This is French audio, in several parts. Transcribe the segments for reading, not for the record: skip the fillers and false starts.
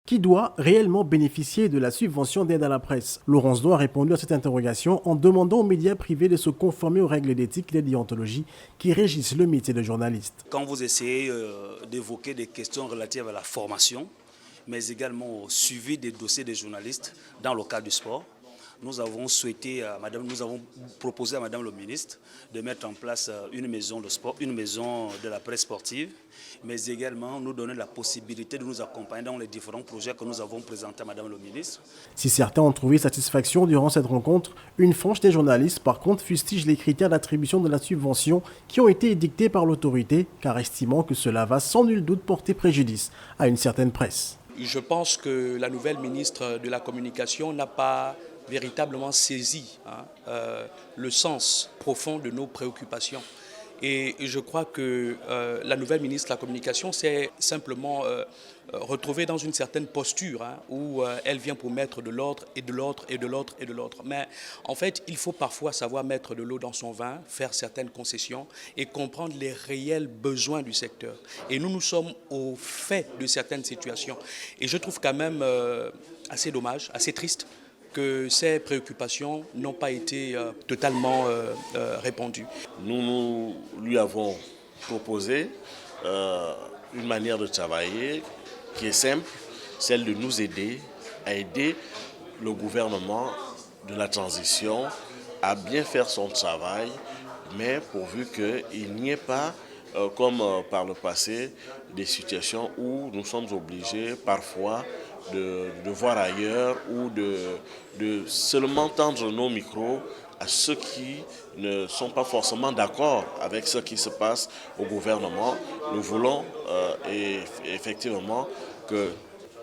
Qui doit réellement bénéficier de la subvention d'aide à la presse? Laurence Do a répondu à cette interrogation en demandant aux médias privés de se conformer aux règles d'éthique et de déontologie qui régissent le métier de journaliste. Quand vous essayez d'évoquer des questions relatives à la formation, mais également au suivi des dossiers des journalistes dans le cadre du sport, nous avons proposé à Madame le ministre de mettre en place une maison de sport, une maison de la presse sportive, mais également nous donner la possibilité de nous accompagner dans les différents projets que nous avons présentés à Madame le ministre. Si certains ont trouvé satisfaction durant cette rencontre, une frange des journalistes par contre fustige les critères d'attribution de la subvention qui ont été édictés par l'autorité, car estimant que cela va sans nul doute porter préjudice à une certaine presse. Je pense que la nouvelle ministre de la Communication n'a pas véritablement saisi le sens profond de nos préoccupations. Et je crois que la nouvelle ministre de la Communication s'est simplement retrouvée dans une certaine posture où elle vient pour mettre de l'ordre et de l'ordre et de l'ordre et de l'ordre. Mais en fait, il faut parfois savoir mettre de l'eau dans son vin, faire certaines concessions et comprendre les réels besoins du secteur. Et nous sommes au fait de certaines situations. Et je trouve quand même assez dommage, assez triste, que ces préoccupations n'ont pas été totalement répondues. Nous lui avons proposé une manière de travailler qui est simple, celle de nous aider à aider le gouvernement de la transition à bien faire son travail, mais pourvu qu'il n'y ait pas, comme par le passé, des situations où nous sommes obligés parfois de voir ailleurs ou de seulement tendre nos micros à ceux qui ne sont pas forcément d'accord avec ce qui se passe au gouvernement. Nous voulons effectivement que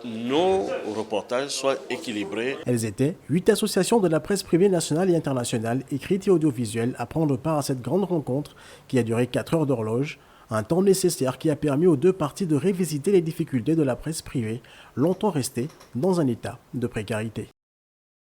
nos reportages soient équilibrés. Elles étaient 8 associations de la presse privée nationale et internationale, écrite et audiovisuelle, à prendre part à cette grande rencontre qui a duré 4 heures d'horloge. Un temps nécessaire qui a permis aux deux parties de révisiter les difficultés de la presse privée, longtemps restée dans un état de précarité.